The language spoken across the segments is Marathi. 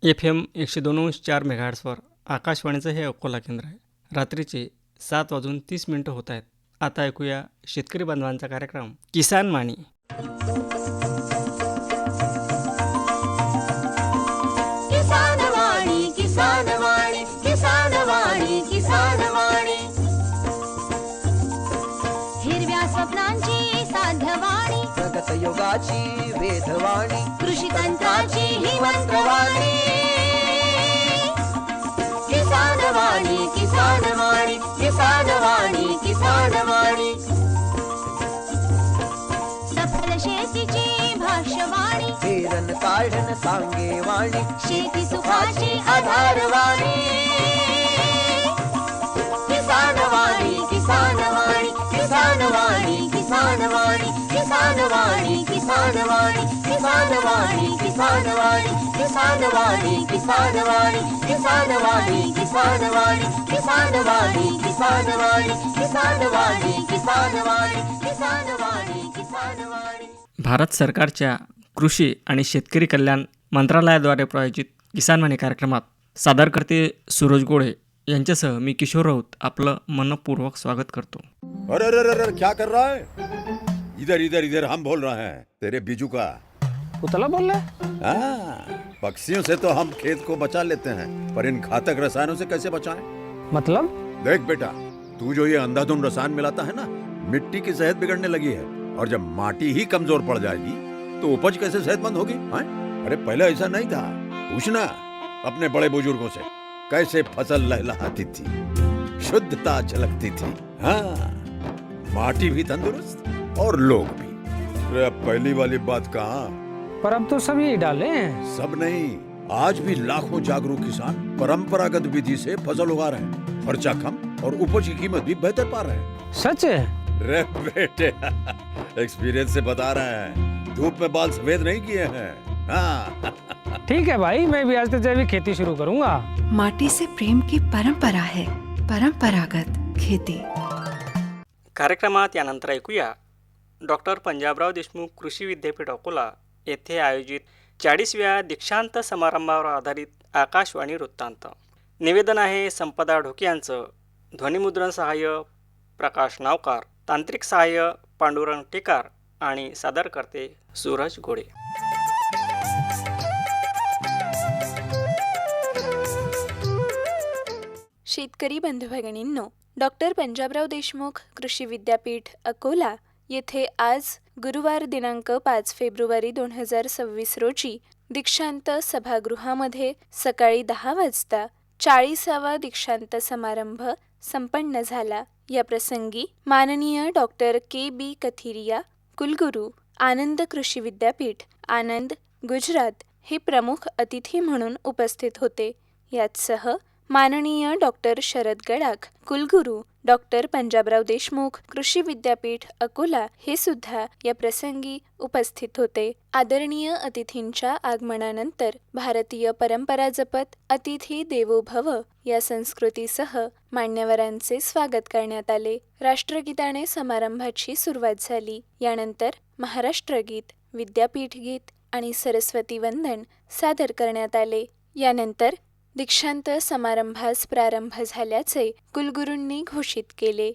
FM 102.4 मेगाहर्ट्झवर आकाशवाणीचं हे अकोला केंद्र आहे. रात्रीचे 7:30 होत आहेत. आता ऐकूया शेतकरी बांधवांचा कार्यक्रम किसान वाणी. किसान वाणी, किसान वाणी, किसान वाणी, किसान वाणी. हिरव्या स्वप्नांची साध्यवाणी, प्रगत योगाची वेधवाणी, कृषी तंत्राची ही मंत्रवाणी. किसान वाणी, किसान वाणी, किसान वाणी, किसान वाणी. सफल शेतीची भाष्यवाणी, पेरन काढन सांगे वाणी, शेती सुखाची आधारवाणी. किसान वाणी, किसान वाणी, किसान वाणी, किसान वाणी, किसान वाणी, किसान वाणी, किसान वाणी, किसान वाणी, किसान वाणी, किसान वाणी, किसान वाणी, किसान वाणी, किसान वाणी, किसान वाणी, किसान वाणी, किसान वाणी, किसान वाणी, किसान वाणी. भारत सरकारच्या कृषी आणि शेतकरी कल्याण मंत्रालयाद्वारे प्रायोजित किसान वाणी कार्यक्रमात सादरकर्ते सूरज गोळे यांच्यासह मी किशोर राऊत आपलं मनपूर्वक स्वागत करतो. अरे अरे अरे क्या कर रहा है? इधर इधर इधर हम बोल रहे हैं तेरे बीजू का. उतला बोल रहा है? हाँ, पक्षियों से तो हम खेत को बचा लेते हैं, पर इन घातक रसायनों से कैसे बचाएं? मतलब? देख बेटा, तू जो ये अंधाधुंध रसायन मिलाता है ना, मिट्टी की सेहत बिगड़ने लगी है. और जब माटी ही कमजोर पड़ जाएगी तो उपज कैसे सेहतमंद होगी? हाँ? अरे पहले ऐसा नहीं था. पूछना अपने बड़े बुजुर्गों से, कैसे फसल लहलहाती थी, शुद्धता झलकती थी. हाँ, माटी भी तंदुरुस्त और लोग भी. अरे अब पहली वाली बात कहाँ? पर अब तो सब यही डाले हैं. सब नहीं, आज भी लाखों जागरूक किसान परंपरागत विधि से फसल उगा रहे हैं. खर्चा कम और उपज की कीमत भी बेहतर पा रहे हैं. सच है? रे बेटे, एक्सपीरियंस से बता रहे हैं. धूप में बाल सफेद नहीं किए हैं. हाँ. ठीक है भाई, मैं भी आज से जैविक खेती शुरू करूंगा. माटी से प्रेम की परंपरा है परंपरागत खेती. कार्यक्रमात यानंतर ऐकूया डॉक्टर पंजाबराव देशमुख कृषी विद्यापीठ अकोला येथे आयोजित 40व्या दीक्षांत समारंभावर आधारित आकाशवाणी वृत्तांत. निवेदन आहे संपदा ढोके यांचं. ध्वनिमुद्रण सहाय्य प्रकाश नावकार, तांत्रिक सहाय्य पांडुरंग टेकार आणि सादरकर्ते सूरज गोळे. शेतकरी बंधुभगिनींनो, डॉक्टर पंजाबराव देशमुख कृषी विद्यापीठ अकोला येथे आज गुरुवार दिनांक 5 फेब्रुवारी 2026 रोजी दीक्षांत सभागृहामध्ये सकाळी 10 वाजता 40वा दीक्षांत समारंभ संपन्न झाला. या प्रसंगी माननीय डॉक्टर के.बी. कथिरिया, कुलगुरू, आनंद कृषी विद्यापीठ, आनंद, गुजरात हे प्रमुख अतिथी म्हणून उपस्थित होते. याचसह माननीय डॉक्टर शरद गडाख, कुलगुरू, डॉक्टर पंजाबराव देशमुख कृषी विद्यापीठ अकोला हे सुद्धा या प्रसंगी उपस्थित होते. आदरणीय अतिथींच्या आगमनानंतर भारतीय परंपरा जपत अतिथी देवो भव या संस्कृतीसह मान्यवरांचे स्वागत करण्यात आले. राष्ट्रगीताने समारंभाची सुरुवात झाली. यानंतर महाराष्ट्र गीत, विद्यापीठ गीत आणि सरस्वती वंदन सादर करण्यात आले. यानंतर दीक्षांत समारंभास प्रारंभ झाल्याचे कुलगुरूंनी घोषित केले.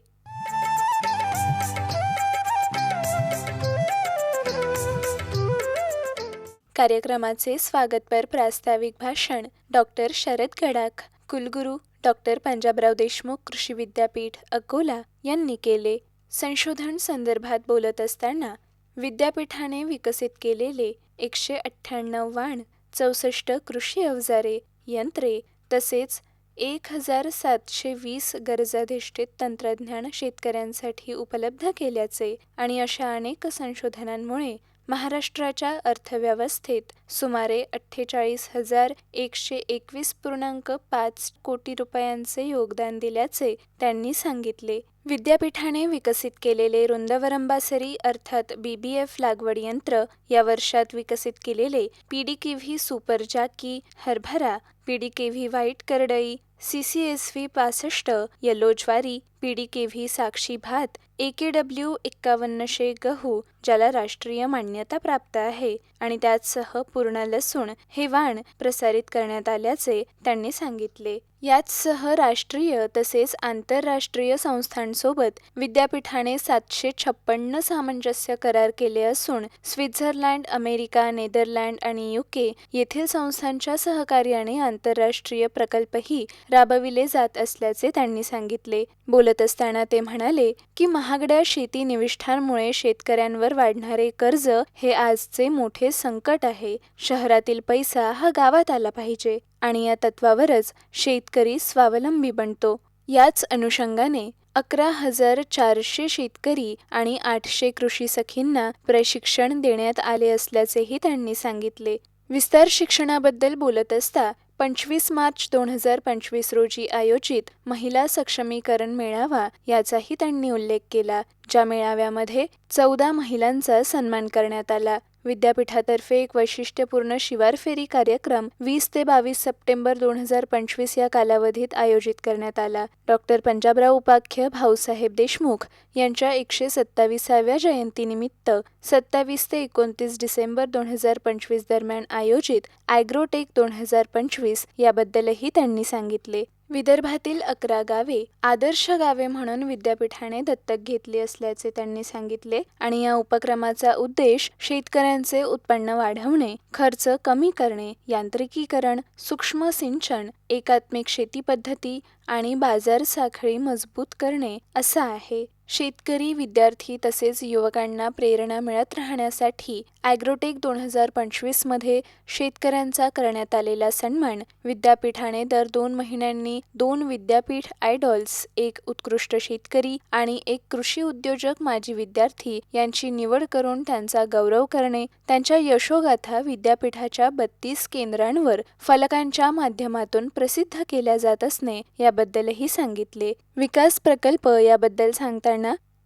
कार्यक्रमाचे स्वागतपर प्रास्ताविक भाषण डॉक्टर शरद गडाख, कुलगुरू, डॉक्टर पंजाबराव देशमुख कृषी विद्यापीठ अकोला यांनी केले. संशोधन संदर्भात बोलत असताना विद्यापीठाने विकसित केलेले 198 वाण, 64 कृषी अवजारे, यंत्रे तसेच 1720 गरजाधिष्ठित तंत्रज्ञान शेतकऱ्यांसाठी उपलब्ध केल्याचे आणि अशा अनेक संशोधनांमुळे महाराष्ट्राच्या अर्थव्यवस्थेत सुमारे 48,121.5 कोटी रुपयांचे योगदान दिल्याचे त्यांनी सांगितले. विद्यापीठाने विकसित केलेले रुंदवरंबासरी अर्थात BBF लागवड यंत्र, या वर्षात विकसित केलेले PDKV सुपर जाकी हरभरा, PDKV व्हाईट करडई, CCSV 65 येलो ज्वारी, PDKV साक्षी भात, AKW 5100 गहू ज्याला राष्ट्रीय मान्यता प्राप्त आहे आणि त्याचसह पूर्ण लसूण हे वाण प्रसारित करण्यात आल्याचे त्यांनी सांगितले. याचसह राष्ट्रीय तसेच आंतरराष्ट्रीय संस्थांसोबत विद्यापीठाने 756 सामंजस्य करार केले असून स्वित्झर्लंड, अमेरिका, नेदरलँड आणि UK येथील संस्थांच्या सहकार्याने आंतरराष्ट्रीय प्रकल्पही राबविले जात असल्याचे त्यांनी सांगितले. बोलत असताना ते म्हणाले की महागड्या शेती निविष्ठांमुळे शेतकऱ्यांवर वाढणारे कर्ज हे आजचे मोठे संकट आहे. शहरातील पैसा हा गावात आला पाहिजे आणि या तत्वावरच शेतकरी स्वावलंबी बनतो. याच अनुषंगाने 11,400 शेतकरी आणि 800 कृषी सखींना प्रशिक्षण देण्यात आले असल्याचेही त्यांनी सांगितले. विस्तार शिक्षणाबद्दल बोलत असता 25 मार्च 2025 रोजी आयोजित महिला सक्षमीकरण मेळावा याचाही त्यांनी उल्लेख केला, ज्या मेळाव्यामध्ये 14 महिलांचा सन्मान करण्यात आला. विद्यापीठातर्फे एक वैशिष्ट्यपूर्ण शिवार फेरी कार्यक्रम 20 ते 22 सप्टेंबर 2025 या कालावधीत आयोजित करण्यात आला. डॉक्टर पंजाबराव उपाख्य भाऊसाहेब देशमुख यांच्या 127व्या जयंतीनिमित्त 27 ते 29 डिसेंबर 2025 दरम्यान आयोजित ॲग्रोटेक 2025 याबद्दलही त्यांनी सांगितले. विदर्भातील 11 गावे आदर्श गावे म्हणून विद्यापीठाने दत्तक घेतली असल्याचे त्यांनी सांगितले आणि या उपक्रमाचा उद्देश शेतकऱ्यांचे उत्पन्न वाढवणे, खर्च कमी करणे, यांत्रिकीकरण, सूक्ष्म सिंचन, एकात्मिक शेती पद्धती आणि बाजार साखळी मजबूत करणे असा आहे. शेतकरी, विद्यार्थी तसेच युवकांना प्रेरणा मिळत राहण्यासाठी ॲग्रोटेक 2025 मध्ये शेतकऱ्यांचा करण्यात आलेला सन्मान विद्यापीठाने दर 2 महिन्यांनी 2 विद्यापीठ आयडॉल्स, 1 उत्कृष्ट शेतकरी आणि 1 कृषी उद्योजक माजी विद्यार्थी यांची निवड करून त्यांचा गौरव करणे, त्यांच्या यशोगाथा विद्यापीठाच्या 32 केंद्रांवर फलकांच्या माध्यमातून प्रसिद्ध केल्या जात असणे याबद्दलही सांगितले. विकास प्रकल्प याबद्दल सांगताना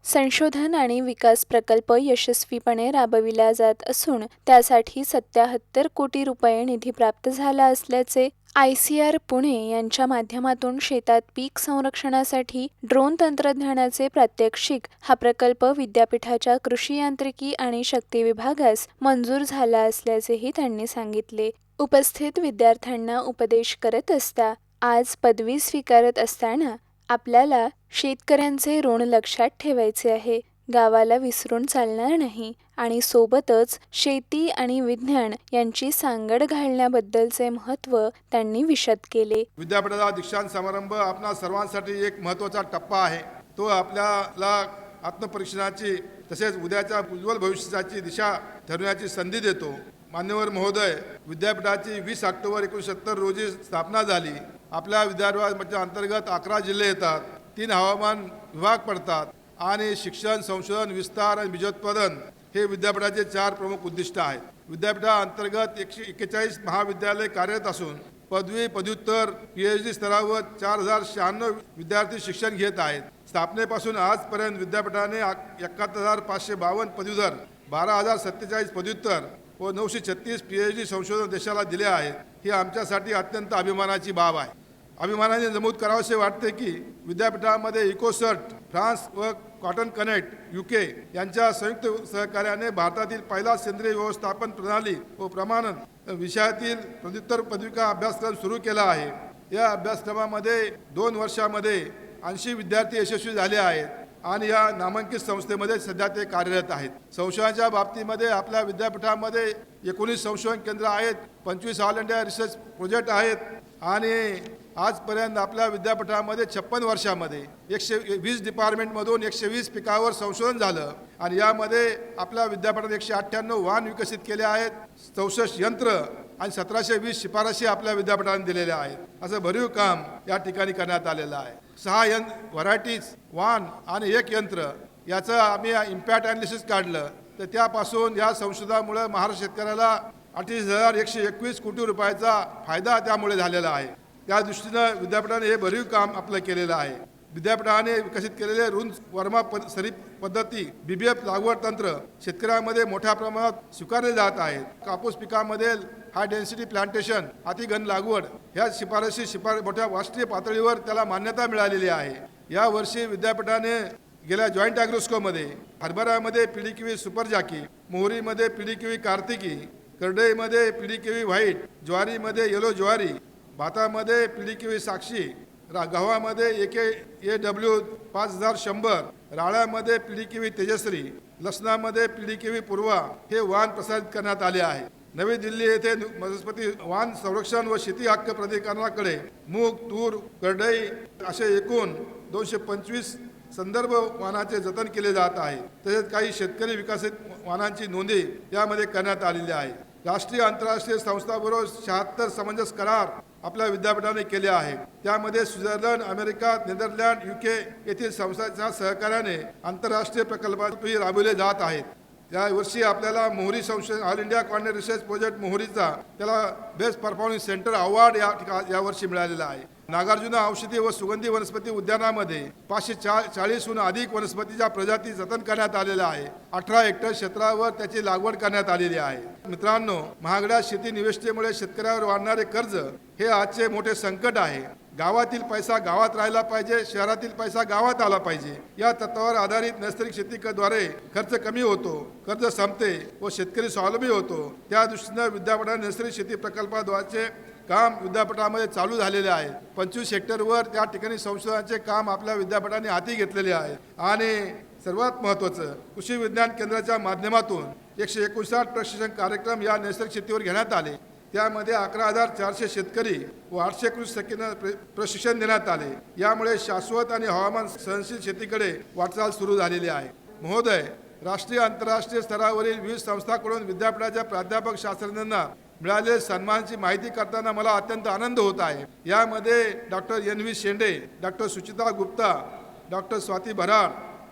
संशोधन आणि विकास प्रकल्प यशस्वीपणे राबविला जात असून त्यासाठी 77 कोटी रुपये निधी प्राप्त झाला असल्याचे, ICR पुणे यांच्या माध्यमातून शेतात पीक संरक्षणासाठी ड्रोन तंत्रज्ञानाचे प्रात्यक्षिक हा प्रकल्प विद्यापीठाच्या कृषी यांत्रिकी आणि शक्ती विभागास मंजूर झाला असल्याचेही त्यांनी सांगितले. उपस्थित विद्यार्थ्यांना उपदेश करत असता आज पदवी स्वीकारत असताना आपल्याला शेतकऱ्यांचे ऋण लक्षात ठेवायचे आहे, गावाला विसरून चालणार नाही आणि सोबतच शेती आणि विज्ञान यांची सांगड घालण्याबद्दलचे महत्त्व त्यांनी विशद केले. विद्यापीठाचा दीक्षांत समारंभ आपणा सर्वांसाठी एक महत्त्वाचा टप्पा आहे. तो आपल्याला आत्मपरीक्षणाची तसेच उद्याच्या उज्ज्वल भविष्याची दिशा ठरवण्याची संधी देतो. मान्यवर महोदय, विद्यापीठाची 20 ऑक्टोबर 1970 रोजी स्थापना झाली. आपल्या विद्यापीठाच्या अंतर्गत 11 जिल्हे येतात, 3 हवामान विभाग पडतात आणि शिक्षण, संशोधन, विस्तार आणि बीजोत्पादन हे विद्यापीठाचे 4 प्रमुख उद्दिष्ट आहेत. विद्यापीठाअंतर्गत 141 महाविद्यालय कार्यरत असून पदवी, पदव्युत्तर, PhD स्तरावर 4096 विद्यार्थी शिक्षण घेत आहेत. स्थापनेपासून आजपर्यंत विद्यापीठाने 71,552 पदवीधर, 12,047 पदव्युत्तर व 936 PhD संशोधन देशाला दिले आहेत. ही आमच्यासाठी अत्यंत अभिमानाची बाब आहे. अभिमानाने नमूद करावेसे वाटते की विद्यापीठामध्ये इकोसर्ट फ्रान्स व कॉटन कनेक्ट UK यांच्या संयुक्त सहकार्याने भारतातील पहिला सेंद्रिय व्यवस्थापन प्रणाली व प्रमाणन विषयातील पदव्युत्तर पदविका अभ्यासक्रम सुरू केला आहे. या अभ्यासक्रमामध्ये 2 वर्षामध्ये 80 विद्यार्थी यशस्वी झाले आहेत आणि या नामांकित संस्थेमध्ये सध्या ते कार्यरत आहेत. संशोधनाच्या बाबतीमध्ये आपल्या विद्यापीठामध्ये 19 संशोधन केंद्र आहेत, 25 ऑल इंडिया रिसर्च प्रोजेक्ट आहेत आणि आजपर्यंत आपल्या विद्यापीठामध्ये 56 वर्षामध्ये 120 डिपार्टमेंटमधून 120 पिकावर संशोधन झालं आणि यामध्ये आपल्या विद्यापीठात 198 वाहन विकसित केले आहेत, 64 यंत्र आणि 1720 शिफारशी आपल्या विद्यापीठाने दिलेल्या आहेत. असं भरीव काम या ठिकाणी करण्यात आलेलं आहे. 6 व्हरायटीज वाहन आणि 1 यंत्र याचं आम्ही इम्पॅक्ट ॲनालिसिस काढलं तर त्यापासून या संशोधनामुळे महाराष्ट्र शेतकऱ्याला 38,121 कोटी रुपयाचा फायदा त्यामुळे झालेला आहे. त्या दृष्टीनं विद्यापीठाने हे भरीव काम आपलं केलेलं आहे. विद्यापीठाने विकसित केलेले रुंद वर्मा सरी पद्धती, BBF लागवड तंत्र शेतकऱ्यांमध्ये मोठ्या प्रमाणात स्वीकारले जात आहेत. कापूस पिकामध्ये हाय डेन्सिटी प्लांटेशन, अतिघन लागवड ह्या शिफारशी मोठ्या राष्ट्रीय पातळीवर त्याला मान्यता मिळालेली आहे. यावर्षी विद्यापीठाने गेल्या जॉईंट ॲग्रोस्कोमध्ये हरभऱ्यामध्ये PDKV सुपर जाकी, मोहरीमध्ये PDKV कार्तिकी, करडईमध्ये PDKV व्हाईट, ज्वारीमध्ये येलो ज्वारी, भातामध्ये PDKV साक्षी, गव्हामध्ये AW 5100, राळ्यामध्ये PDKV तेजश्री, लसणामध्ये PDKV पूर्वा हे वाण प्रसारित करण्यात आले आहे. नवी दिल्ली येथे वनस्पती वाण संरक्षण व शेती हक्क प्राधिकरणाकडे मूग, तूर, करडई असे एकूण 225 संदर्भ वाहनाचे जतन केले जात आहे. तसेच काही शेतकरी विकसित वाहनांची नोंदणी यामध्ये करण्यात आलेली आहे. राष्ट्रीय आंतरराष्ट्रीय संस्थांबरोबर 76 समंजस करार आपल्या विद्यापीठाने केले आहेत. त्यामध्ये स्वित्झर्लंड, अमेरिका, नेदरलँड, UK येथील संस्थांच्या सहकार्याने आंतरराष्ट्रीय प्रकल्पातही राबवले जात आहेत. या वर्षी आपल्याला मोहरी संशोधन all India coordinate research project मोहरीचा त्याला बेस्ट परफॉर्मिंग सेंटर अवॉर्ड या वर्षी मिळालेला आहे. नागार्जुना औषधी व सुगंधी वनस्पती उद्यानामध्ये 540हून अधिक वनस्पतीच्या प्रजाती जतन करण्यात आलेल्या आहे. 18 हेक्टर क्षेत्रावर त्याची लागवड करण्यात आलेली आहे. मित्रांनो, महागड्या शेती निविष्ठेमुळे शेतकऱ्यावर वाढणारे कर्ज हे आजचे मोठे संकट आहे. गावातील पैसा गावात राहिला पाहिजे, शहरातील पैसा गावात आला पाहिजे या तत्वावर आधारित नैसर्गिक शेतीद्वारे खर्च कमी होतो, कर्ज संपते व शेतकरी स्वावलंबी होतो. त्या दृष्टीने विद्यापीठाने नैसर्गिक शेती प्रकल्पाद्वारे काम विद्यापीठामध्ये चालू झालेले आहे. 25 हेक्टरवर त्या ठिकाणी संशोधनाचे काम आपल्या विद्यापीठाने हाती घेतलेले आहे. आणि सर्वात महत्त्वाचं, कृषी विज्ञान केंद्राच्या माध्यमातून 159 प्रशिक्षण कार्यक्रम या नैसर्गिक शेतीवर घेण्यात आले. त्यामध्ये 11,400 शेतकरी व 800 कृषी सखींना प्रशिक्षण देण्यात आले. यामुळे शाश्वत आणि हवामान सहनशील शेतीकडे वाटचाल सुरू झालेली आहे. महोदय, राष्ट्रीय आंतरराष्ट्रीय स्तरावरील विविध संस्थांकडून विद्यापीठाच्या प्राध्यापक शास्त्रज्ञांना मिळालेल्या सन्मानाची माहिती करताना मला अत्यंत आनंद होत आहे. यामध्ये doctor NV Shende, doctor Suchita Gupta, doctor Swati Bharad,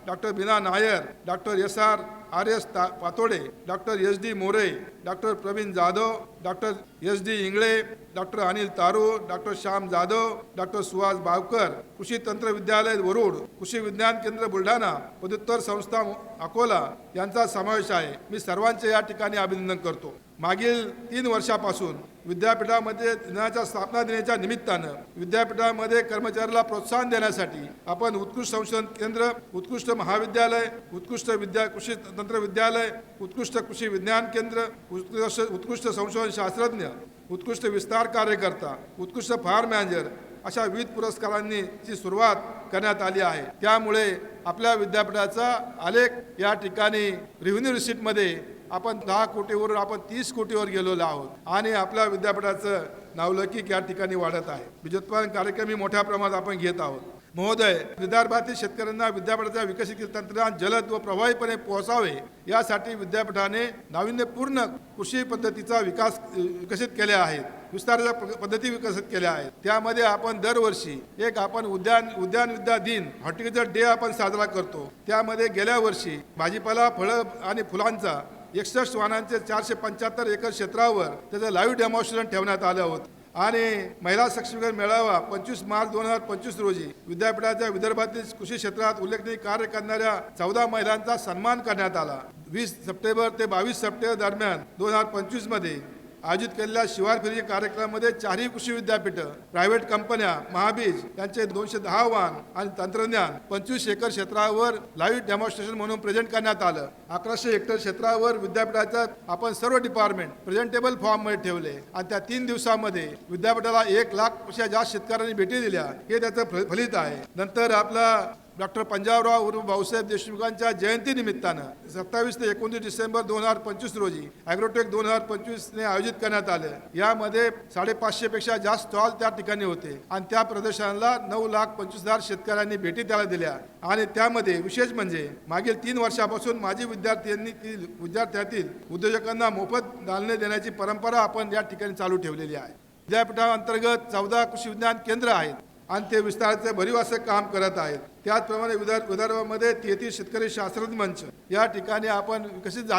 doctor Bina Nair, doctor SRS Patode, doctor SD More, doctor Pravin Jadhav, doctor SD Ingle, doctor Anil Taru, doctor Shyam Jadhav, doctor Suhas Bawkar, कृषी तंत्र विद्यालय वरुड, कृषी विज्ञान केंद्र बुलढाणा, पदव्युत्तर संस्था अकोला यांचा समावेश आहे. मी सर्वांचे या ठिकाणी अभिनंदन करतो. मागील 3 वर्षापासून विद्यापीठामध्ये दिनाच्या स्थापना दिनाच्या निमित्तानं विद्यापीठामध्ये कर्मचाऱ्याला प्रोत्साहन देण्यासाठी आपण उत्कृष्ट संशोधन केंद्र, उत्कृष्ट महाविद्यालय, उत्कृष्ट कृषी तंत्र विद्यालय, उत्कृष्ट कृषी विज्ञान केंद्र, उत्कृष्ट संशोधन शास्त्रज्ञ, उत्कृष्ट विस्तार कार्यकर्ता, उत्कृष्ट फार्म मॅनेजर अशा विविध पुरस्कारांनी ची सुरुवात करण्यात आली आहे. त्यामुळे आपल्या विद्यापीठाचा आलेख या ठिकाणी रेव्हेन्यू रिसीटमध्ये आपण 10 कोटीवरून आपण 30 कोटीवर गेलेलो आहोत आणि आपल्या विद्यापीठाचं नावलौकिक या ठिकाणी वाढत आहे. बीजोत्पादन कार्यक्रमही मोठ्या प्रमाणात आपण घेत आहोत. महोदय, विदर्भातील शेतकऱ्यांना विद्यापीठाच्या विकसित तंत्रज्ञान जलद व प्रभावीपणे पोहोचावे यासाठी विद्यापीठाने नाविन्यपूर्ण कृषी पद्धतीचा विकसित केले आहेत. विस्ताराच्या पद्धती विकसित केल्या आहेत. त्यामध्ये आपण दरवर्षी एक आपण उद्यान विद्या दिन, हॉर्टिकल्चर डे आपण साजरा करतो. त्यामध्ये गेल्या वर्षी भाजीपाला, फळं आणि फुलांचा 61 वाहनांचे 475 एकर क्षेत्रावर त्याचं लाईव्ह डेमॉन्स्ट्रेशन ठेवण्यात आलं होतं. आणि महिला सक्षमीकरण मेळावा 25 मार्च 2025 रोजी विद्यापीठाच्या विदर्भातील कृषी क्षेत्रात उल्लेखनीय कार्य करणाऱ्या 14 महिलांचा सन्मान करण्यात आला. 20 सप्टेंबर ते 22 सप्टेंबर दरम्यान 2025 मध्ये आयोजित केलेल्या शिवार फेरी कार्यक्रमामध्ये 4ही कृषी विद्यापीठं, प्रायव्हेट कंपन्या, महाबीज यांचे 210 वाहन आणि तंत्रज्ञान 25 एकर क्षेत्रावर लाईव्ह डेमॉन्स्ट्रेशन म्हणून प्रेझेंट करण्यात आलं. 1100 हेक्टर क्षेत्रावर विद्यापीठाच्या आपण सर्व डिपार्टमेंट प्रेझेंटेबल फॉर्ममध्ये ठेवले आणि त्या 3 दिवसामध्ये विद्यापीठाला 1 लाखपेक्षा जास्त शेतकऱ्यांनी भेटी दिल्या. हे त्याचं फलित आहे. नंतर आपला डॉक्टर पंजाबराव उर्फ भाऊसाहेब देशमुखांच्या जयंतीनिमित्तानं 27 ते 29 डिसेंबर 2025 रोजी ॲग्रोटेक 2025ने आयोजित करण्यात आलं. यामध्ये 550 पेक्षा जास्त स्टॉल त्या ठिकाणी होते आणि त्या प्रदर्शनाला 9,25,000 शेतकऱ्यांनी भेटी त्याला दिल्या. आणि त्यामध्ये विशेष म्हणजे मागील 3 वर्षापासून माजी विद्यार्थ्यातील उद्योजकांना मोफत दालने देण्याची परंपरा आपण या ठिकाणी चालू ठेवलेली आहे. विद्यापीठाअंतर्गत 14 कृषी विज्ञान केंद्र आहेत आणि ते विस्ताराचे भरीव असे काम करत आहेत. त्याचप्रमाणे विदर्भामध्ये 33 शेतकरी शास्त्रज्ञ मंच या ठिकाणी आपण विकसित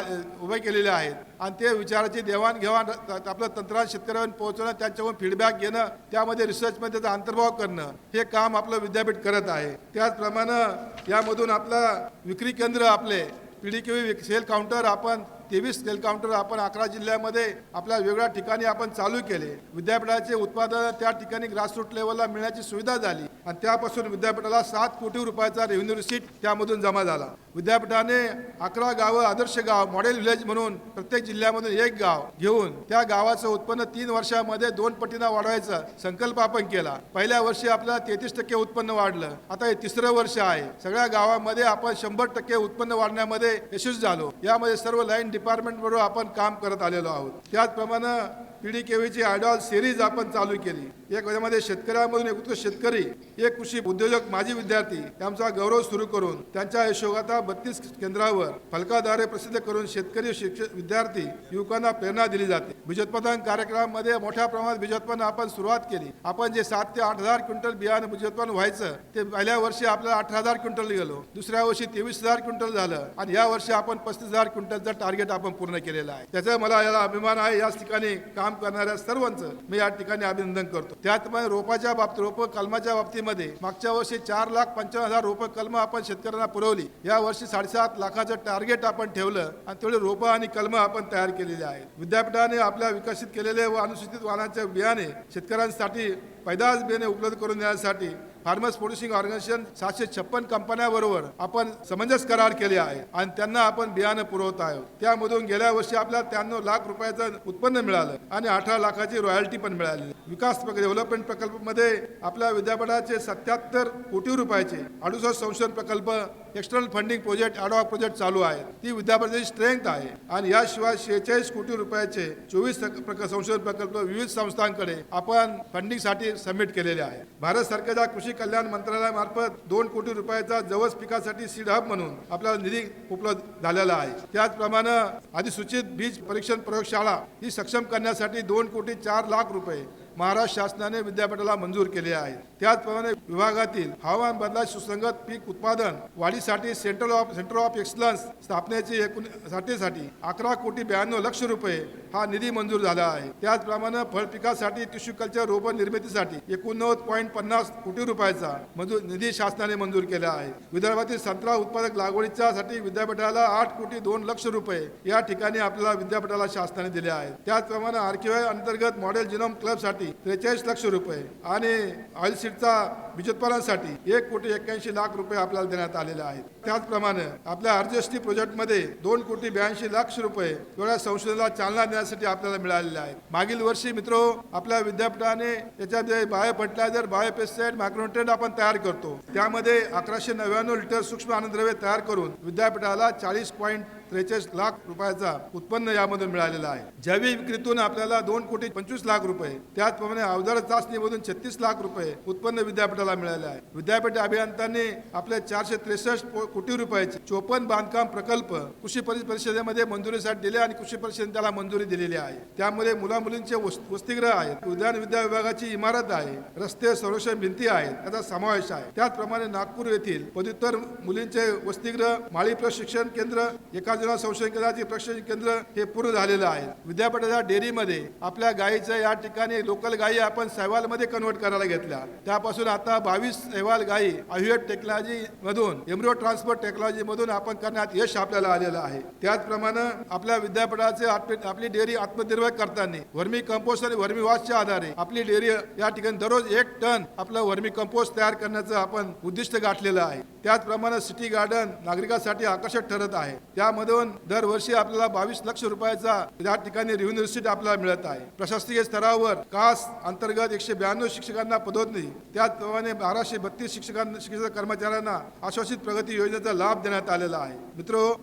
उभे केलेले आहेत आणि ते विचाराची देवाणघेवाण आपलं तंत्रज्ञान शेतकऱ्यांपर्यंत पोहोचवणं, त्यांच्याकडून फीडबॅक घेणं, त्यामध्ये रिसर्चमध्ये त्याचा अंतर्भाव करणं हे काम आपलं विद्यापीठ करत आहे. त्याचप्रमाणे यामधून आपला विक्री केंद्र आपले PDKV सेल काउंटर आपण 23 सेल काउंटर आपण 11 जिल्ह्यामध्ये आपल्या वेगळ्या ठिकाणी आपण चालू केले. विद्यापीठाचे उत्पादन त्या ठिकाणी ग्रासरूट लेवलला मिळण्याची सुविधा झाली आणि त्यापासून विद्यापीठाला 7 कोटी रुपयाचा रेव्हेन्यू रिसीट त्यामधून जमा झाला. विद्यापीठाने 11 गावं आदर्श गाव मॉडेल विलेज म्हणून प्रत्येक जिल्ह्यामधून एक गाव घेऊन त्या गावाचं उत्पन्न 3 वर्षामध्ये 2 पटीनं वाढवायचा संकल्प आपण केला. पहिल्या वर्षी आपल्याला 33% उत्पन्न वाढलं. आता हे 3रं वर्ष आहे. सगळ्या गावामध्ये आपण 100% उत्पन्न वाढण्यामध्ये यशस्वी झालो. यामध्ये सर्व लाईन डिपार्टमेंट बरोबर आपण काम करत आलेलो आहोत. त्याचप्रमाणे PDKVची आयडॉल सिरीज आपण चालू केली. यामध्ये शेतकऱ्यांमधून एक उत्कृष्ट शेतकरी, एक कृषी उद्योजक, माजी विद्यार्थी यांचा गौरव सुरू करून त्यांच्या यशोगाथा 32 केंद्रावर फलकाद्वारे प्रसिद्ध करून शेतकरी, शिक्षक, विद्यार्थी, युवकांना प्रेरणा दिली जाते. बीजोत्पादन कार्यक्रमामध्ये मोठ्या प्रमाणात बीजोत्पादन आपण सुरुवात केली. आपण जे 7 ते 8 हजार क्विंटल बियाणं बीजोत्पादन व्हायचं ते पहिल्या वर्षी आपल्याला 18,000 क्विंटल गेलो. दुसऱ्या वर्षी 23,000 क्विंटल झालं आणि या वर्षी आपण 35,000 क्विंटलचं टार्गेट आपण पूर्ण केलेलं आहे. त्याचा मला याला अभिमान आहे. याच ठिकाणी काम करणाऱ्या सर्वांचं मी या ठिकाणी अभिनंदन करतो. त्याचप्रमाणे रोपाच्या बाबतीत, रोप कलमाच्या बाबतीमध्ये मागच्या वर्षी 4,55,000 रोप कलम आपण शेतकऱ्यांना पुरवली. या वर्षी 7.5 लाखाचं टार्गेट आपण ठेवलं आणि तेवढे रोपं आणि कलम आपण तयार केलेले आहेत. विद्यापीठाने आपल्या विकसित केलेले व अनुसूचित वाहनांचे बियाणे शेतकऱ्यांसाठी पैदास बियाणे उपलब्ध करून देण्यासाठी फार्मर्स प्रोड्युसिंग ऑर्गनायझेशन 756 कंपन्यांबरोबर आपण समंजस करार केले आहे आणि त्यांना आपण बियाणं पुरवत आहोत. त्यामधून गेल्या वर्षी आपल्याला 93 लाख रुपयाचं उत्पन्न मिळालं आणि 18 लाखाची रॉयल्टी पण मिळाली. विकास डेव्हलपमेंट प्रकल्पामध्ये आपल्या विद्यापीठाचे 77 कोटी रुपयाचे 68 संशोधन प्रकल्प, एक्सटर्नल फंडिंग प्रोजेक्ट, ॲडॉक प्रोजेक्ट चालू आहेत. ती विद्यापीठाची स्ट्रेंथ आहे. आणि याशिवाय 46 कोटी रुपयाचे 24 संशोधन प्रकल्प विविध संस्थांकडे आपण फंडिंगसाठी सबमिट केलेले आहे. भारत सरकारच्या कृषी कल्याण मंत्रालयामार्फत 2 कोटी रुपयाचा जवस पिकासाठी सीड हब म्हणून आपल्याला निधी उपलब्ध झालेला आहे. त्याचप्रमाणे अधिसूचित बीज परीक्षण प्रयोगशाळा ही सक्षम करण्यासाठी 2 कोटी 4 लाख रुपये महाराष्ट्र शासनाने विद्यापीठाला मंजूर केले आहे. त्याचप्रमाणे विभागातील हवामान बदलाशी सुसंगत पीक उत्पादन वाढीसाठी सेंटर ऑफ एक्सलन्स स्थापनेची साठी 11 कोटी 92 लक्ष रुपये हा निधी मंजूर झाला आहे. त्याचप्रमाणे फळ पिकासाठी टिश्यू कल्चर रोप निर्मितीसाठी 89.50 कोटी रुपयाचा निधी शासनाने मंजूर केला आहे. विदर्भातील संत्रा उत्पादक लागवडीच्या साठी विद्यापीठाला 8 कोटी 2 लक्ष रुपये या ठिकाणी आपल्याला विद्यापीठाला शासनाने दिले आहेत. त्याचप्रमाणे आरकेवाय अंतर्गत मॉडेल जिनोम क्लब साठी 43 लक्ष रुपये आणि ऑइल सीडचा बीजोत्पादनासाठी 1 कोटी 81 लाख रुपये आपल्याला देण्यात आलेले आहेत. त्याचप्रमाणे आपल्या RGST प्रोजेक्टमध्ये 2 कोटी 82 लाख रुपये एवढ्या संशोधनाला चालना देण्यासाठी आपल्याला मिळालेले आहेत. मागील वर्षी मित्रो आपल्या विद्यापीठाने याच्यामध्ये bio fertilizer, bio pesticide, micronutrient आपण तयार करतो. त्यामध्ये 1199 लिटर सूक्ष्म अन्नद्रव्य तयार करून विद्यापीठाला 40.43 लाख रुपयाचा उत्पन्न यामधून मिळालेला आहे. जैविक विक्रीतून आपल्याला 2 कोटी 25 लाख रुपये, त्याचप्रमाणे अवजार चाचणीमधून 36 लाख रुपये उत्पन्न विद्यापीठाला मिळाले आहे. विद्यापीठ अभियंत्यांनी आपले 463 कोटी रुपयाचे 54 बांधकाम प्रकल्प कृषी परिषदेमध्ये मंजुरीसाठी दिले आणि कृषी परिषदेने त्याला मंजुरी दिलेली आहे. त्यामध्ये मुला-मुलींचे वसतिगृह आहेत, उद्यान विद्या विभागाची इमारत आहे, रस्ते, संरक्षण भिंती आहेत, त्याचा समावेश आहे. त्याचप्रमाणे नागपूर येथील पदव्युत्तर मुलींचे वसतिगृह, माळी प्रशिक्षण केंद्र, एका संशोधन केंद्राचे प्रशिक्षण केंद्र हे पूर्ण झालेलं आहे. विद्यापीठाच्या डेअरीमध्ये आपल्या गायीचं या ठिकाणी लोकल गायी आपण सहवालमध्ये कन्वर्ट करायला घेतल्या. त्यापासून आता 22 सहवाल गायी आयुर्वेद टेक्नॉलॉजी मधून एम्ब्रियो ट्रान्सफर टेक्नॉलॉजी मधून आपण करण्यात यश आपल्याला आलेलं आहे. त्याचप्रमाणे आपल्या विद्यापीठाचे आपली डेअरी आत्मनिर्भर करताना वर्मी कंपोस्ट आणि वर्मी वॉशच्या आधारे आपली डेअरी या ठिकाणी दररोज 1 टन आपलं वर्मी कंपोस्ट तयार करण्याचं आपण उद्दिष्ट गाठलेलं आहे. त्याचप्रमाणे सिटी गार्डन नागरिकांसाठी आकर्षक ठरत आहे. त्यामधून दरवर्षी आपल्याला 22 लक्ष रुपयाचा या ठिकाणी रेव्हेन्यू रिसीट आपल्याला मिळत आहे. प्रशासकीय स्तरावर कास अंतर्गत 192 शिक्षकांना पदोन्नती, त्याचप्रमाणे 1232 शिक्षक कर्मचाऱ्यांना आश्वासित प्रगती योजनेचा लाभ देण्यात आलेला आहे.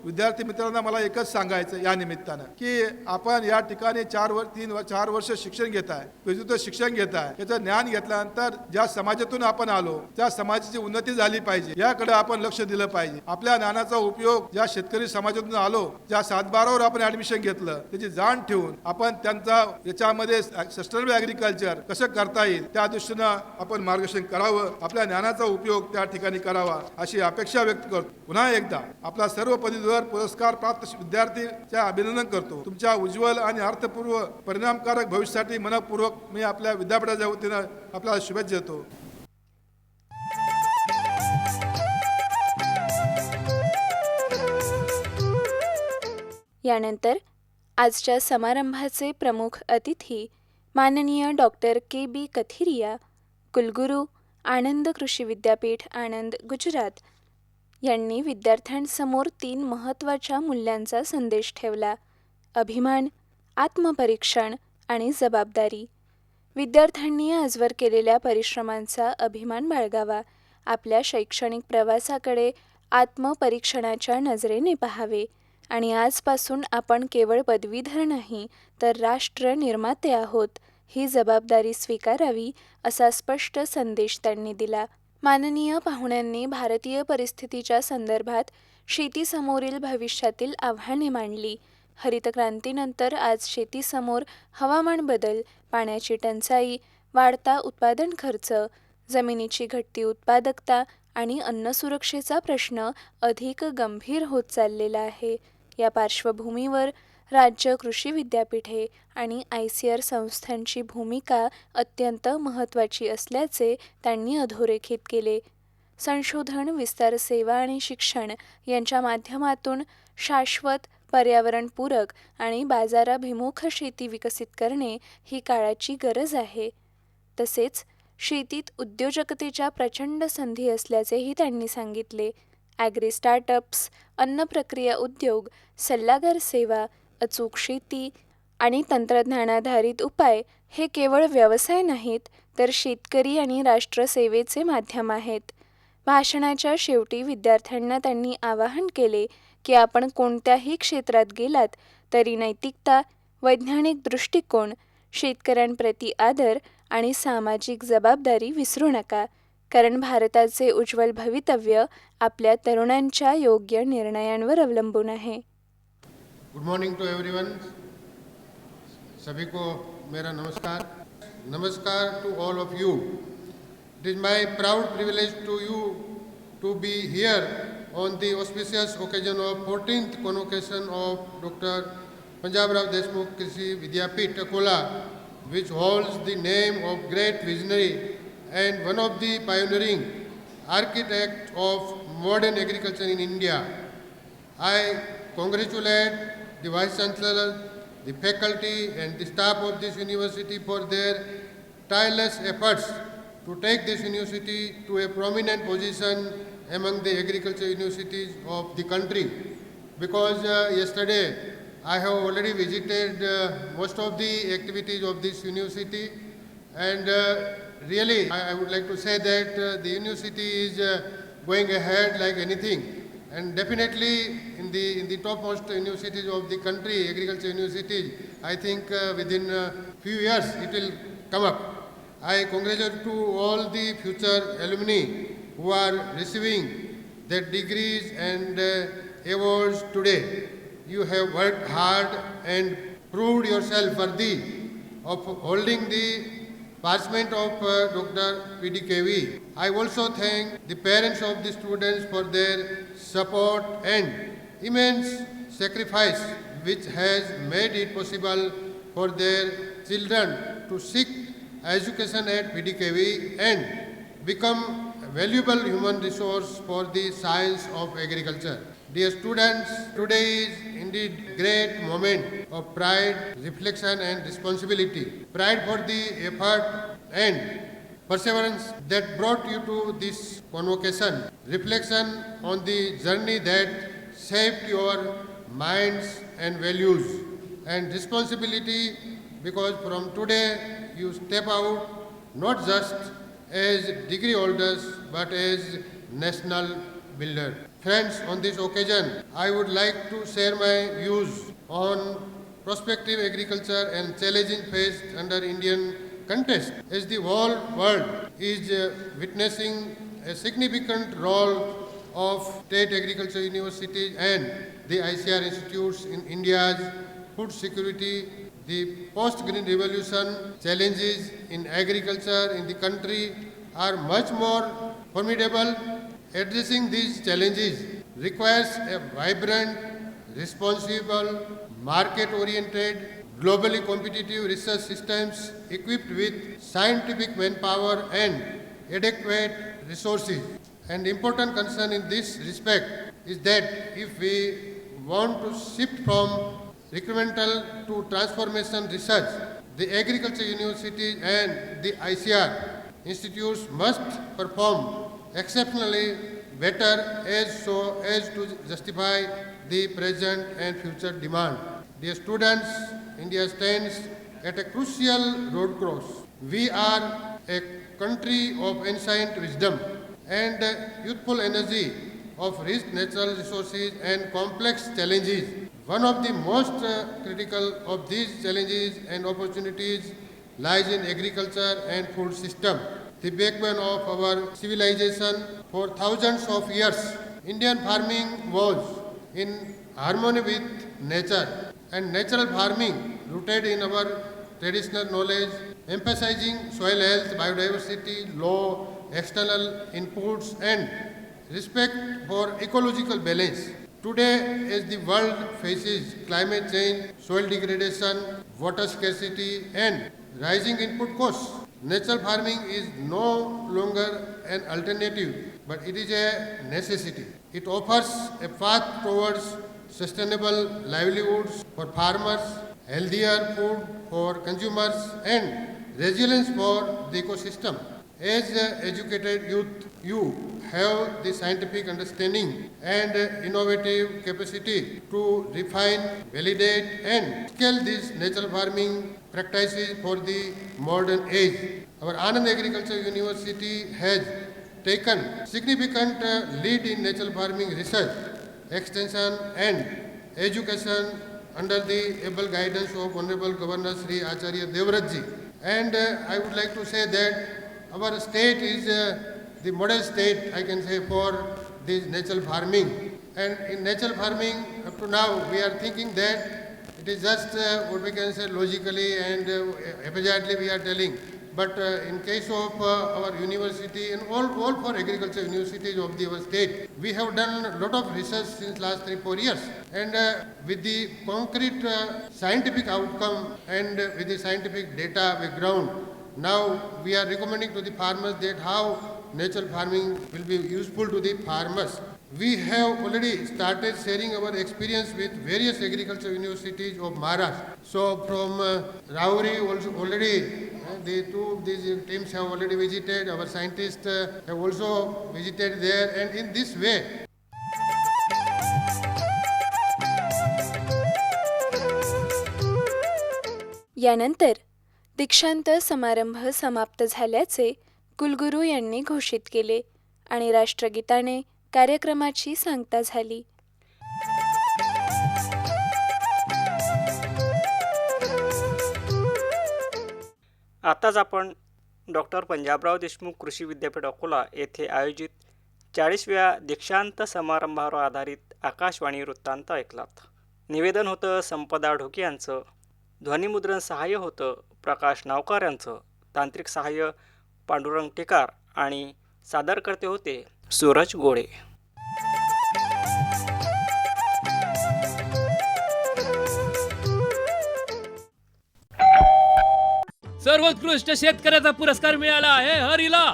विद्यार्थी मित्रांना मला एकच सांगायचं या निमित्तानं की आपण या ठिकाणी 4 वर्ष शिक्षण घेत आहे, विद्युत शिक्षण घेत आहे. याचं ज्ञान घेतल्यानंतर ज्या समाजातून आपण आलो त्या समाजाची उन्नती झाली पाहिजे याकडे आपण लक्ष दिलं पाहिजे. आपल्या ज्ञानाचा उपयोग ज्या शेतकरी समाजातून आलो, ज्या 7/12वर आपण ऍडमिशन घेतलं त्याची जाण ठेवून आपण त्यांचा याच्यामध्ये सस्टेनेबल ऍग्रिकल्चर कसं करता येईल त्या दृष्टीनं आपण मार्गदर्शन करावं, आपल्या ज्ञानाचा उपयोग त्या ठिकाणी करावा अशी अपेक्षा व्यक्त करतो. पुन्हा एकदा आपला सर्व पदवीधर पुरस्कार प्राप्त विद्यार्थीचे अभिनंदन करतो. तुमच्या उज्ज्वल आणि अर्थपूर्ण परिणामकारक भविष्यासाठी मनपूर्वक मी आपल्या विद्यापीठाच्या वतीनं आपल्याला शुभेच्छा देतो. यानंतर आजच्या समारंभाचे प्रमुख अतिथी माननीय डॉक्टर KB कथिरिया, कुलगुरू आनंद कृषी विद्यापीठ आनंद गुजरात यांनी विद्यार्थ्यांसमोर 3 महत्त्वाच्या मूल्यांचा संदेश ठेवला: अभिमान, आत्मपरीक्षण आणि जबाबदारी. विद्यार्थ्यांनी आजवर केलेल्या परिश्रमांचा अभिमान बाळगावा. आपल्या शैक्षणिक प्रवासाकडे आत्मपरीक्षणाच्या नजरेने पाहावे आणि आजपासून आपण केवळ पदवीधर नाही तर राष्ट्र निर्माते आहोत ही जबाबदारी स्वीकारावी असा स्पष्ट संदेश त्यांनी दिला. माननीय पाहुण्यांनी भारतीय परिस्थितीच्या संदर्भात शेतीसमोरील भविष्यातील आव्हाने मांडली. हरितक्रांतीनंतर आज शेतीसमोर हवामान बदल, पाण्याची टंचाई, वाढता उत्पादन खर्च, जमिनीची घटती उत्पादकता आणि अन्नसुरक्षेचा प्रश्न अधिक गंभीर होत चाललेला आहे. या पार्श्वभूमीवर राज्य कृषी विद्यापीठे आणि ICAR संस्थांची भूमिका अत्यंत महत्त्वाची असल्याचे त्यांनी अधोरेखित केले. संशोधन, विस्तार सेवा आणि शिक्षण यांच्या माध्यमातून शाश्वत, पर्यावरणपूरक आणि बाजाराभिमुख शेती विकसित करणे ही काळाची गरज आहे. तसेच शेतीत उद्योजकतेच्या प्रचंड संधी असल्याचेही त्यांनी सांगितले. ॲग्री स्टार्टअप्स, अन्न प्रक्रिया उद्योग, सल्लागार सेवा, अचूक शेती आणि तंत्रज्ञानाधारित उपाय हे केवळ व्यवसाय नाहीत तर शेतकरी आणि राष्ट्रसेवेचे माध्यम आहेत. भाषणाच्या शेवटी विद्यार्थ्यांना त्यांनी आवाहन केले की आपण कोणत्याही क्षेत्रात गेलात तरी नैतिकता, वैज्ञानिक दृष्टिकोन, शेतकऱ्यांप्रती आदर आणि सामाजिक जबाबदारी विसरू नका, कारण भारताचे उज्ज्वल भवितव्य आपल्या तरुणांच्या योग्य निर्णयांवर अवलंबून आहे. Good morning to everyone. सभी को मेरा नमस्कार. नमस्कार to all of you. It is my proud privilege to you to be here on the auspicious occasion of 14th convocation of Dr. Panjabrao Deshmukh Krishi Vidyapith Akola, which holds the name of great visionary and one of the pioneering architect of modern agriculture in India. I congratulate the Vice Chancellor, the faculty and the staff of this university for their tireless efforts to take this university to a prominent position among the agriculture universities of the country. Because yesterday I have already visited most of the activities of this university, and really I would like to say that the university is going ahead like anything, and definitely in the topmost universities of the country, agriculture universities, I think within a few years it will come up. I congratulate to all the future alumni who are receiving their degrees and awards today. You have worked hard and proved yourself worthy of holding the passment of Dr. PDKV. I also thank the parents of the students for their support and immense sacrifice which has made it possible for their children to seek education at PDKV and become valuable human resource for the science of agriculture. Dear students, today is indeed great moment of pride, reflection and responsibility. Pride for the effort and perseverance that brought you to this convocation. Reflection on the journey that shaped your minds and values. And responsibility because from today you step out not just as degree holders but as national builder. Friends, on this occasion, I would like to share my views on prospective agriculture and challenges faced under Indian context. As the whole world is witnessing a significant role of state agriculture universities and the ICAR institutes in India's food security, the post-green revolution challenges in agriculture in the country are much more formidable. Addressing these challenges requires a vibrant, responsible, market-oriented, globally competitive research systems equipped with scientific manpower and adequate resources. An important concern in this respect is that if we want to shift from incremental to transformation research, the agriculture universities and the ICAR institutes must perform exceptionally better so as to justify the present and future demand. Dear students, India stands at a crucial road cross. We are a country of ancient wisdom and youthful energy, of rich natural resources and complex challenges. One of the most critical of these challenges and opportunities lies in agriculture and food system, the backbone of our civilization. For thousands of years, Indian farming was in harmony with nature, and natural farming rooted in our traditional knowledge, emphasizing soil health, biodiversity, low external inputs, and respect for ecological balance. Today, as the world faces climate change, soil degradation, water scarcity, and rising input costs, natural farming is no longer an alternative, but it is a necessity. It offers a path towards sustainable livelihoods for farmers, healthier food for consumers, and resilience for the ecosystem. As educated youth, you have the scientific understanding and innovative capacity to refine, validate, and scale these natural farming practices for the modern age. Our Anand Agriculture University has taken significant lead in natural farming research, extension, and education under the able guidance of Honorable Governor Sri Acharya Devratji. And I would like to say that our state is the model state, I can say, for this natural farming. And in natural farming, up to now, we are thinking that it is just what we can say logically and haphazardly we are telling. But in case of our university and all for agriculture universities of our state, we have done a lot of research since last 3-4 years. And with the concrete scientific outcome and with the scientific data background, now we are recommending to the farmers that how natural farming will be useful to the farmers. We have already started sharing our experience with various agriculture universities of Maharashtra. So from Rauri also already, these teams have already visited. Our scientists have also visited there, and in this way, यानंतर दीक्षांत समारंभ समाप्त झाल्याचे कुलगुरू यांनी घोषित केले आणि राष्ट्रगीताने कार्यक्रमाची सांगता झाली. आताच आपण डॉक्टर पंजाबराव देशमुख कृषी विद्यापीठ अकोला येथे आयोजित 40व्या दीक्षांत समारंभावर आधारित आकाशवाणी वृत्तांत ऐकलात. निवेदन होतं संपदा ढोके यांचं, ध्वनिमुद्रण सहाय्य होतं प्रकाश नावकर यांचं, तांत्रिक सहाय्य पांडुरंग टिकार आणि सादरकर्ते होते सूरज गोळे. सर्वोत्कृष्ट शेतकऱ्याचा पुरस्कार मिळाला आहे हरीला.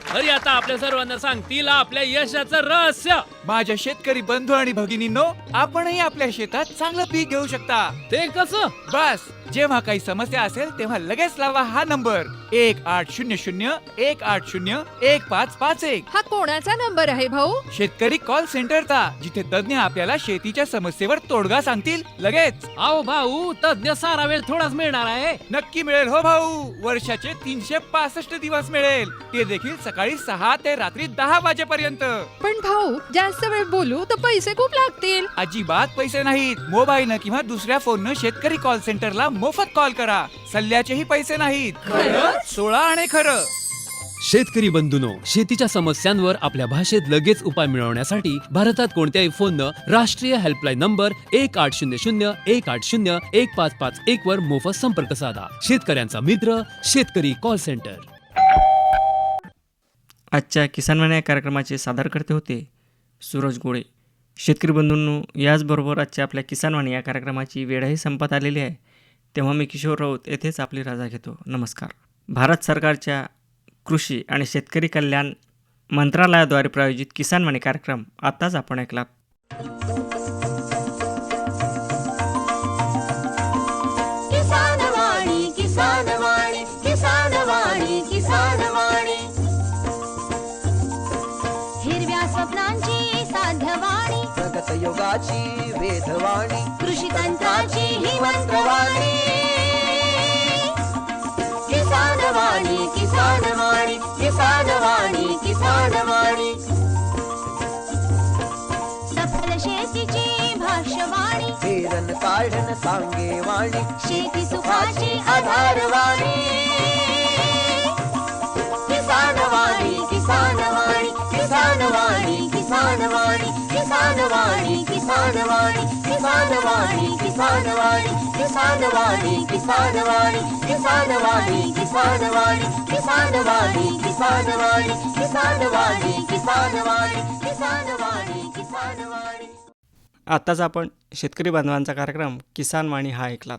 हरी आता आपल्या सर्वांना सांगतील आपल्या यशाचं रहस्य. माझ्या शेतकरी बंधू आणि भगिनींनो, आपणही आपल्या शेतात चांगलं पीक घेऊ शकता. ते कसं? बस जेव्हा काही समस्या असेल तेव्हा लगेच लावा हा नंबर 1800-180-1551. हा कोणाचा नंबर आहे भाऊ? शेतकरी कॉल सेंटरचा, जिथे तज्ञ आपल्याला शेतीच्या समस्येवर तोडगा सांगतील लगेच. अहो भाऊ, तज्ञ सारा वेळ थोडाच मिळणार आहे. नक्की मिळेल हो भाऊ, वर्षाचे 365 दिवस मिळेल, ते देखील सकाळी 6 ते रात्री 10 वाजेपर्यंत. पण भाऊ, जास्त वेळ बोलू तर पैसे खूप लागतील. अजिबात पैसे नाहीत. मोबाईलनं किंवा दुसऱ्या फोननं शेतकरी कॉल सेंटरला मोफत कॉल करा. सल्ल्याचेही पैसे नाहीत. 16 आणि खरं. शेतकरी बंधूंनो, शेतीच्या समस्यांवर आपल्या भाषेत लगेच उपाय मिळवण्यासाठी भारतात कोणत्याही फोननं राष्ट्रीय हेल्पलाईन नंबर 1800-180-1551 वर मोफत संपर्क साधा. शेतकऱ्यांचा मित्र शेतकरी कॉल सेंटर. आजच्या किसानवाणी या कार्यक्रमाचे सादरकर्ते होते सूरज गोळे. शेतकरी बंधूंनो, याचबरोबर आजच्या आपल्या किसानवाणी या कार्यक्रमाची वेळही संपत आलेली आहे. तेव्हा मी किशोर राऊत येथेच आपली रजा घेतो. नमस्कार. भारत सरकारच्या कृषी आणि शेतकरी कल्याण मंत्रालयाद्वारे प्रायोजित किसानवाणी कार्यक्रम आताच आपण ऐकलात. किसानवाणी किसानवाणी किसानवाणी किसानवाणी प्रगत योगाची वेधवाणी कृषी तंत्राची ही मंत्रवाणी किसान वाणी किसान वाणी किसान वाणी किसान वाणी सफल शेतीची भाष्यवाणी पेरन काढन सांगे वाणी शेती सुखाची आधारवाणी किसान वाणी किसान वाणी किसान वाणी किसान वाणी किसान वाणी किसान वाणी किसान वाणी किसान वाणी किसान वाणी किसान वाणी किसान वाणी किसान वाणी किसान वाणी किसान वाणी किसान वाणी किसान वाणी किसान वाणी किसान वाणी. आत्ताच आपण शेतकरी बांधवांचा कार्यक्रम किसान वाणी हा ऐकलात.